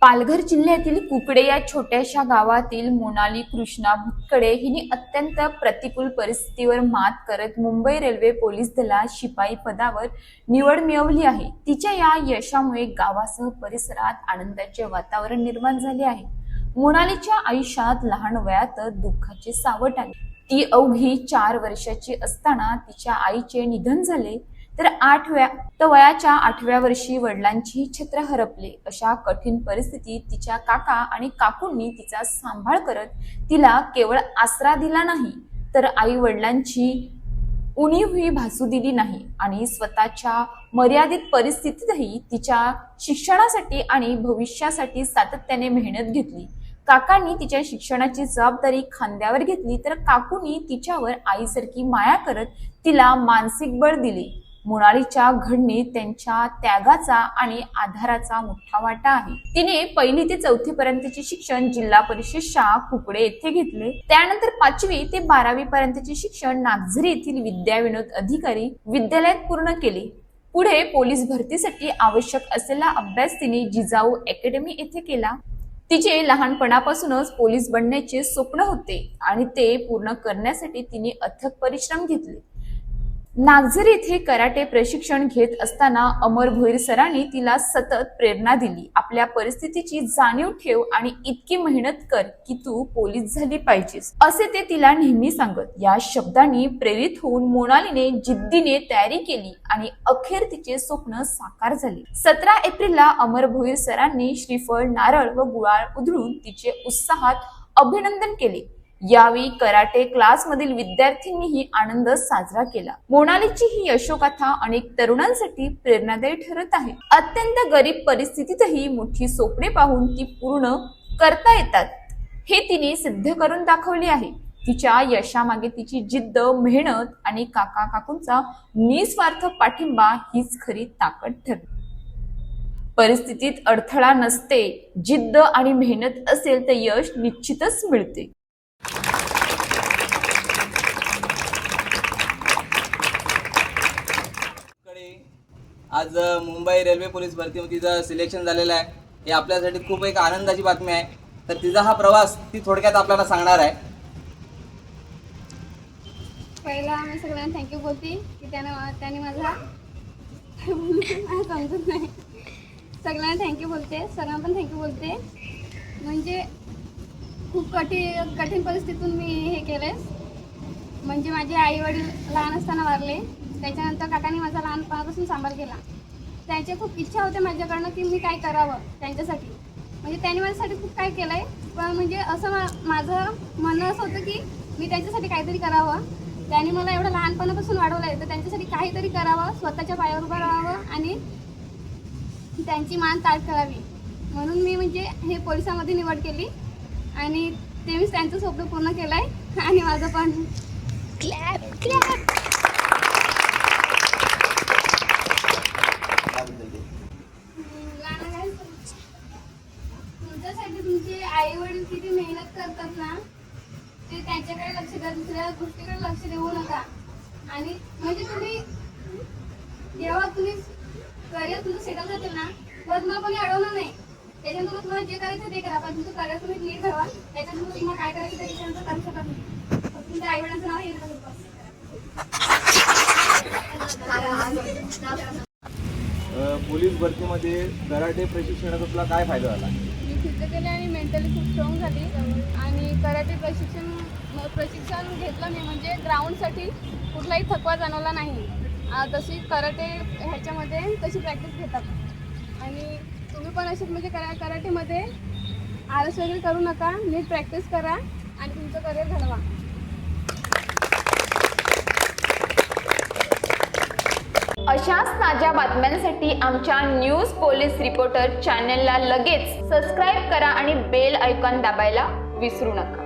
पालघर जिल्ह्यातील कुकडे या छोट्याशा गावातील मोनाली कृष्णा भुतकडे हिने अत्यंत प्रतिकूल परिस्थितीवर मात करत मुंबई रेल्वे पोलीस दलात शिपाई पदावर निवड मिळवली आहे। तिच्या या यशामुळे गावासह परिसरात आनंदाचे वातावरण निर्माण झाले आहे। मोनालीच्या आयुष्यात लहान वयात दुःखाचे सावट आले। ती अवघी 4 वर्षाची असताना तिच्या आईचे निधन झाले, तर वयाच्या 8व्या वर्षी वडिलांची छत्र हरपले। अशा कठीण परिस्थितीत तिच्या काका आणि काकूंनी तिचा सांभाळ करत तिला केवळ आसरा दिला नाही, तर आई वडिलांची उणीवही भासू दिली नाही आणि स्वतःच्या मर्यादित परिस्थितीतही तिच्या शिक्षणासाठी आणि भविष्यासाठी सातत्याने मेहनत घेतली। काकांनी तिच्या शिक्षणाची जबाबदारी खांद्यावर घेतली, तर काकूंनी तिच्यावर आईसारखी माया करत तिला मानसिक बळ दिले। मोनालीच्या घडणीत त्यांच्या त्यागाचा आणि आधाराचा मोठा वाटा आहे। तिने 1ली ते 4थी पर्यंतचे शिक्षण जिल्हा परिषद शाळा कुकडे येथे घेतले। त्यानंतर 5वी ते 12वी पर्यंतचे शिक्षण नागझरी येथील विद्याविनोद अधिकारी विद्यालयात पूर्ण केले। पुढे पोलीस भरतीसाठी आवश्यक असलेला अभ्यास तिने जिजाऊ अकॅडमी येथे केला। तिचे लहानपणापासूनच पोलीस बनण्याचे स्वप्न होते आणि ते पूर्ण करण्यासाठी तिने अथक परिश्रम घेतले। नागझरी येथे कराटे प्रशिक्षण घेत असताना अमर भोईर सरांनी तिला सतत प्रेरणा दिली। आपल्या परिस्थितीची जाणीव ठेव आणि इतकी मेहनत कर की तू पोलीस झाली पाहिजेस, असे ते तिला नेहमी सांगत। या शब्दांनी प्रेरित होऊन मोनालीने जिद्दीने तयारी केली आणि अखेर तिचे स्वप्न साकार झाले। 17 एप्रिलला अमर भोईर सरांनी श्रीफळ, नारळ व गुलाल उधळून तिचे उत्साहात अभिनंदन केले। यावेळी कराटे क्लास मधील विद्यार्थ्यांनीही आनंद साजरा केला। मोनालीची ही यशोगाथा अनेक तरुणांसाठी प्रेरणादायी ठरत आहे। अत्यंत गरीब परिस्थितीतही मोठी स्वप्ने पाहून ती पूर्ण करता येतात, हे तिने सिद्ध करून दाखवले आहे। तिच्या यशामागे तिची जिद्द, मेहनत आणि काका काकूंचा निस्वार्थ पाठिंबा हीच खरी ताकद ठरते। परिस्थितीत अडथळा नसते, जिद्द आणि मेहनत असेल तर यश निश्चितच मिळते। आज मुंबई रेल्वे पोलीस भरतीमध्ये तिचं सिलेक्शन झालेलं आहे, हे आपल्यासाठी खूप एक आनंदाची बातमी आहे। तर तिचा हा प्रवास ती थोडक्यात आपल्याला सांगणार आहे। पहिला मी सगळ्यांना थँक्यू बोलते की त्याने माझा समजत नाही, सगळ्यांना थँक्यू बोलते, सरांना पण थँक्यू बोलते। म्हणजे खूप कठीण परिस्थितीतून मी हे केले। म्हणजे माझे आई वडील लहान असताना वारले, त्याच्यानंतर काकांनी माझा लहानपणापासून सांभाळ केला। त्यांची खूप इच्छा होते माझ्याकडनं की मी काय करावं त्यांच्यासाठी, म्हणजे त्यांनी माझ्यासाठी खूप काय केलं आहे। पण म्हणजे असं माझं म्हणणं असं होतं की मी त्यांच्यासाठी काहीतरी करावं। त्यांनी मला एवढं लहानपणापासून वाढवलं आहे, तर त्यांच्यासाठी काहीतरी करावं, स्वतःच्या पायावर उभं राहावं आणि त्यांची मान ताठ करावी, म्हणून मी म्हणजे हे पोलिसांमध्ये निवड केली आणि ते मी त्यांचं स्वप्न पूर्ण केलं आहे। आणि माझं पण क्लॅप क्लॅप। तुमच्यासाठी तुमचे आई वडील किती मेहनत करतात ना, ते त्यांच्याकडे लक्ष द्या, दुसऱ्या गोष्टीकडे लक्ष देऊ नका। आणि म्हणजे तुम्ही जेव्हा तुम्ही करिअर तुमचं सेटल जातील ना, तेव्हा तुम्हाला कोणी अडवणार नाही। त्याच्यानंतर तुम्हाला जे करायचं ते करा, पण तुमचं करिअर तुम्ही नीट ठेवा। त्याच्यानंतर तुम्हाला काय करायचं त्याच्यानंतर करू शकत नाही, तुमच्या आई वडिलांचं नाव येईल बस। पोलीस भरतीमध्ये कराटे प्रशिक्षणाचा तुला काय फायदा झाला? मी फिजिकली आणि मेंटली खूप स्ट्रॉंग झाली आणि कराटे प्रशिक्षण घेतलं मी, म्हणजे ग्राउंडसाठी कुठलाही थकवा जाणवला नाही। तशी कराटे ह्याच्यामध्ये तशी प्रॅक्टिस घेतात आणि तुम्ही पण अशीच म्हणजे कराटेमध्ये आळस वगैरे करू नका, नीट प्रॅक्टिस करा आणि तुमचं करिअर घडवा। अशाच ताज्या बातम्यांसाठी आमच्या न्यूज पोलीस रिपोर्टर चॅनलला लगेच सबस्क्राईब करा आणि बेल आयकॉन दाबायला विसरू नका।